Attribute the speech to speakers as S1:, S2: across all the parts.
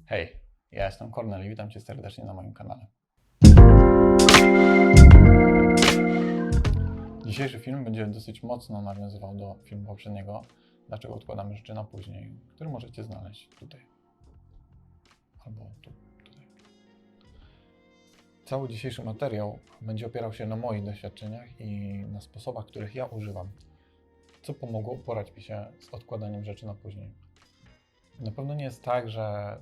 S1: Hej, ja jestem Kornel i witam Cię serdecznie na moim kanale. Dzisiejszy film będzie dosyć mocno nawiązywał do filmu poprzedniego, Dlaczego odkładamy rzeczy na później, który możecie znaleźć tutaj. Albo tutaj. Cały dzisiejszy materiał będzie opierał się na moich doświadczeniach i na sposobach, których ja używam, co pomogło uporać mi się z odkładaniem rzeczy na później. Na pewno nie jest tak, że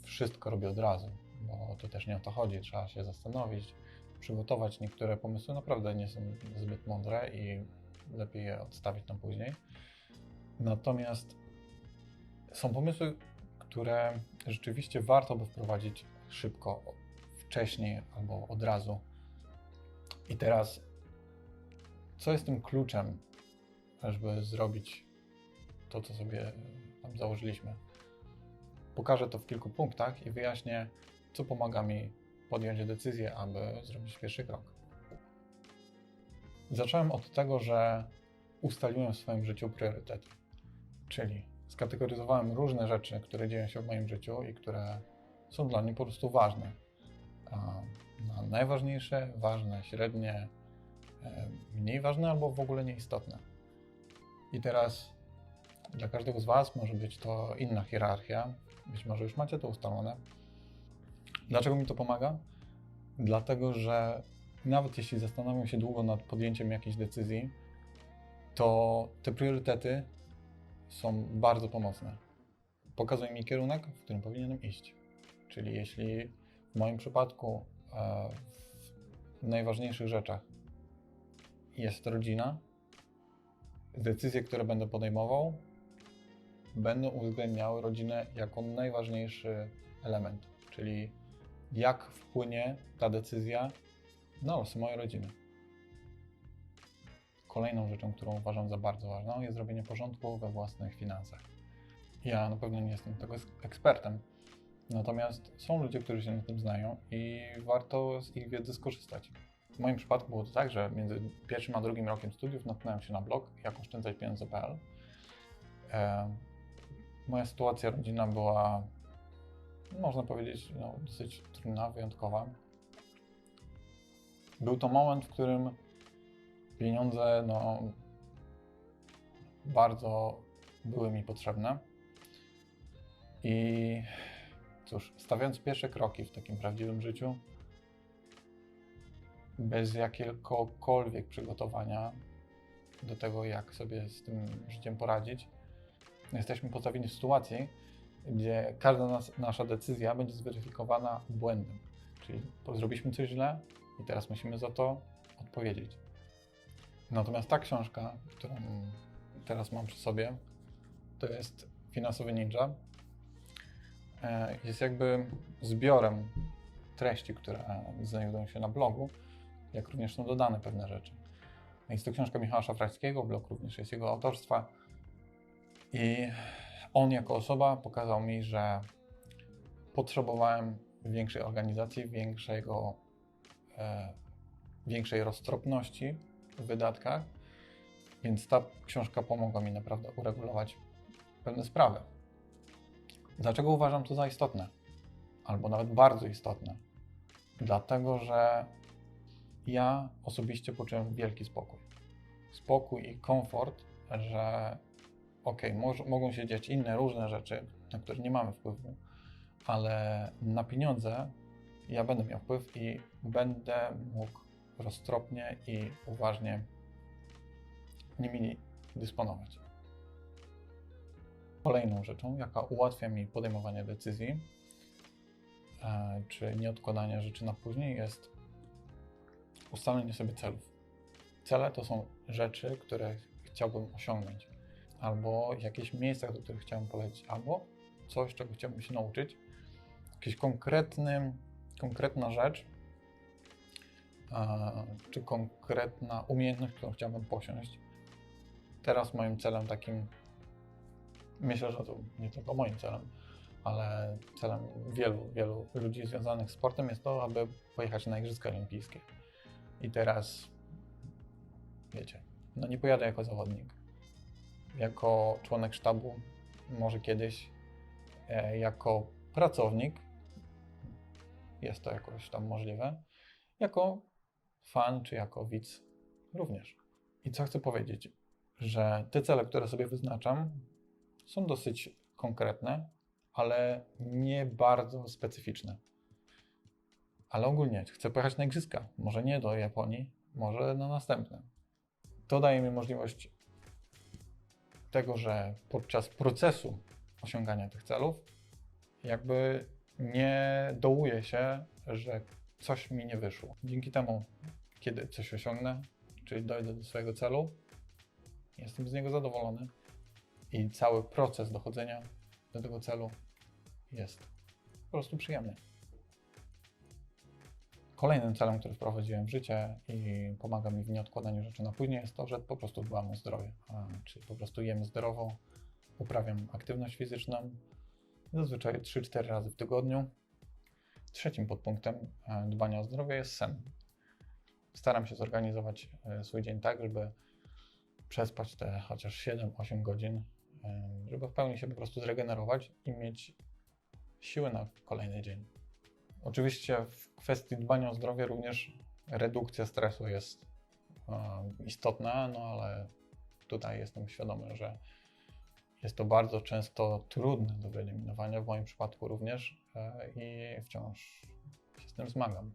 S1: wszystko robię od razu, bo to też nie o to chodzi. Trzeba się zastanowić, przygotować. Niektóre pomysły naprawdę nie są zbyt mądre i lepiej je odstawić na później. Natomiast są pomysły, które rzeczywiście warto by wprowadzić szybko, wcześniej albo od razu. I teraz, co jest tym kluczem, żeby zrobić to, co sobie tam założyliśmy? Pokażę to w kilku punktach i wyjaśnię, co pomaga mi podjąć decyzję, aby zrobić pierwszy krok. Zacząłem od tego, że ustaliłem w swoim życiu priorytety, czyli skategoryzowałem różne rzeczy, które dzieją się w moim życiu i które są dla mnie po prostu ważne. Na najważniejsze, ważne, średnie, mniej ważne albo w ogóle nieistotne. I teraz dla każdego z Was może być to inna hierarchia, być może już macie to ustalone. Dlaczego mi to pomaga? Dlatego, że nawet jeśli zastanawiam się długo nad podjęciem jakiejś decyzji, to te priorytety są bardzo pomocne. Pokazują mi kierunek, w którym powinienem iść. Czyli jeśli w moim przypadku w najważniejszych rzeczach jest rodzina, decyzje, które będę podejmował, będą uwzględniały rodzinę jako najważniejszy element, czyli jak wpłynie ta decyzja na losy mojej rodziny. Kolejną rzeczą, którą uważam za bardzo ważną, jest zrobienie porządku we własnych finansach. Ja na pewno nie jestem tego ekspertem, natomiast są ludzie, którzy się na tym znają i warto z ich wiedzy skorzystać. W moim przypadku było to tak, że między pierwszym a drugim rokiem studiów natknąłem się na blog jakoszczędzaćpieniądze.pl. Moja sytuacja rodzinna była, można powiedzieć, dosyć trudna, wyjątkowa. Był to moment, w którym pieniądze bardzo były mi potrzebne. I cóż, stawiając pierwsze kroki w takim prawdziwym życiu, bez jakiegokolwiek przygotowania do tego, jak sobie z tym życiem poradzić, jesteśmy postawieni w sytuacji, gdzie każda nasza decyzja będzie zweryfikowana błędem. Czyli zrobiliśmy coś źle i teraz musimy za to odpowiedzieć. Natomiast ta książka, którą teraz mam przy sobie, to jest Finansowy Ninja. Jest jakby zbiorem treści, które znajdują się na blogu, jak również są dodane pewne rzeczy. Jest to książka Michała Szafrańskiego, blog również jest jego autorstwa. I on jako osoba pokazał mi, że potrzebowałem większej organizacji, większej roztropności w wydatkach, więc ta książka pomogła mi naprawdę uregulować pewne sprawy. Dlaczego uważam to za istotne? Albo nawet bardzo istotne? Dlatego, że ja osobiście poczułem wielki spokój. Spokój i komfort, że mogą się dziać inne różne rzeczy, na które nie mamy wpływu, ale na pieniądze ja będę miał wpływ i będę mógł roztropnie i uważnie nimi dysponować. Kolejną rzeczą, jaka ułatwia mi podejmowanie decyzji, czy nie odkładanie rzeczy na później, jest ustalenie sobie celów. Cele to są rzeczy, które chciałbym osiągnąć, albo jakieś miejsca, do których chciałbym polecieć, albo coś, czego chciałbym się nauczyć, jakaś konkretna rzecz, czy konkretna umiejętność, którą chciałbym posiąść. Teraz moim celem takim, myślę, że to nie tylko moim celem, ale celem wielu ludzi związanych z sportem jest to, aby pojechać na Igrzyska Olimpijskie. I teraz, wiecie, nie pojadę jako zawodnik, jako członek sztabu, może kiedyś, jako pracownik, jest to jakoś tam możliwe, jako fan czy jako widz również. I co chcę powiedzieć, że te cele, które sobie wyznaczam, są dosyć konkretne, ale nie bardzo specyficzne. Ale ogólnie chcę pojechać na igrzyska, może nie do Japonii, może na następne. To daje mi możliwość tego, że podczas procesu osiągania tych celów jakby nie dołuję się, że coś mi nie wyszło. Dzięki temu, kiedy coś osiągnę, czyli dojdę do swojego celu, jestem z niego zadowolony i cały proces dochodzenia do tego celu jest po prostu przyjemny. Kolejnym celem, który wprowadziłem w życie i pomaga mi w nieodkładaniu rzeczy na później, jest to, że po prostu dbam o zdrowie. Czyli po prostu jem zdrowo, uprawiam aktywność fizyczną, zazwyczaj 3-4 razy w tygodniu. Trzecim podpunktem dbania o zdrowie jest sen. Staram się zorganizować swój dzień tak, żeby przespać te chociaż 7-8 godzin, żeby w pełni się po prostu zregenerować i mieć siły na kolejny dzień. Oczywiście w kwestii dbania o zdrowie również redukcja stresu jest istotna, no ale tutaj jestem świadomy, że jest to bardzo często trudne do wyeliminowania, w moim przypadku również i wciąż się z tym zmagam.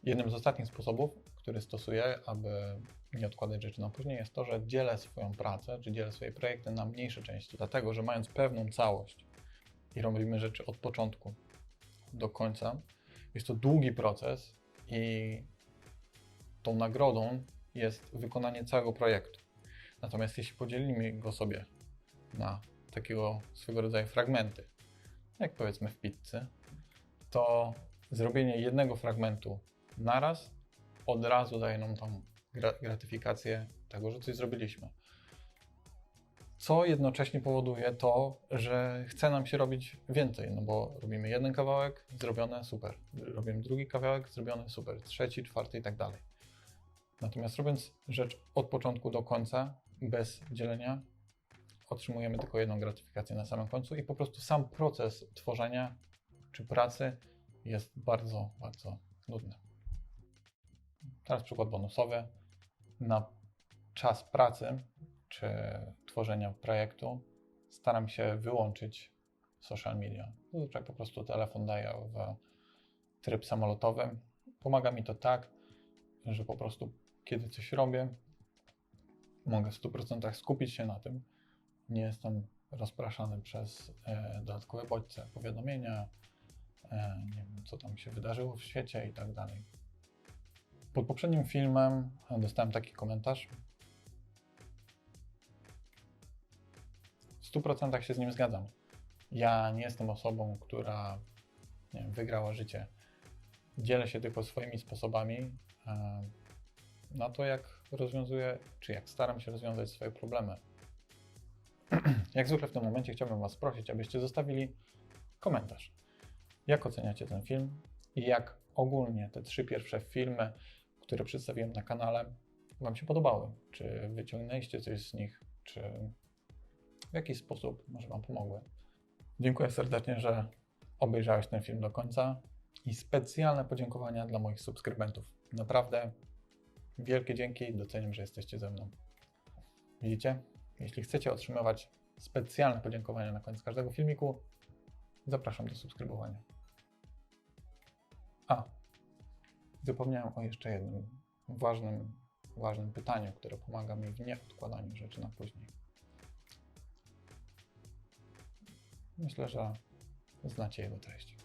S1: Jednym z ostatnich sposobów, który stosuję, aby nie odkładać rzeczy na później, jest to, że dzielę swoją pracę, czy dzielę swoje projekty na mniejsze części, dlatego że mając pewną całość i robimy rzeczy od początku do końca, jest to długi proces i tą nagrodą jest wykonanie całego projektu. Natomiast jeśli podzielimy go sobie na takiego swego rodzaju fragmenty, jak powiedzmy w pizzy, to zrobienie jednego fragmentu naraz od razu daje nam tą gratyfikację tego, że coś zrobiliśmy. Co jednocześnie powoduje to, że chce nam się robić więcej, no bo robimy jeden kawałek, zrobione, super. Robimy drugi kawałek, zrobiony, super. Trzeci, czwarty i tak dalej. Natomiast robiąc rzecz od początku do końca, bez dzielenia, otrzymujemy tylko jedną gratyfikację na samym końcu i po prostu sam proces tworzenia czy pracy jest bardzo, bardzo nudny. Teraz przykład bonusowy. Na czas pracy czy tworzenia projektu staram się wyłączyć social media. Zazwyczaj po prostu telefon daję w tryb samolotowy. Pomaga mi to tak, że po prostu kiedy coś robię, mogę w 100% skupić się na tym. Nie jestem rozpraszany przez dodatkowe bodźce, powiadomienia, nie wiem, co tam się wydarzyło w świecie i tak dalej. Pod poprzednim filmem dostałem taki komentarz. W 100% się z nim zgadzam. Ja nie jestem osobą, która nie wiem, wygrała życie. Dzielę się tylko swoimi sposobami na to, jak rozwiązuję, czy jak staram się rozwiązać swoje problemy. Jak zwykle w tym momencie chciałbym Was prosić, abyście zostawili komentarz. Jak oceniacie ten film i jak ogólnie te 3 pierwsze filmy, które przedstawiłem na kanale, Wam się podobały? Czy wyciągnęliście coś z nich, czy w jakiś sposób może Wam pomogły? Dziękuję serdecznie, że obejrzałeś ten film do końca i specjalne podziękowania dla moich subskrybentów. Naprawdę wielkie dzięki, doceniam, że jesteście ze mną. Widzicie? Jeśli chcecie otrzymywać specjalne podziękowania na koniec każdego filmiku, zapraszam do subskrybowania. Zapomniałem o jeszcze jednym ważnym pytaniu, które pomaga mi w nieodkładaniu rzeczy na później. Myślę, że znacie jego treść.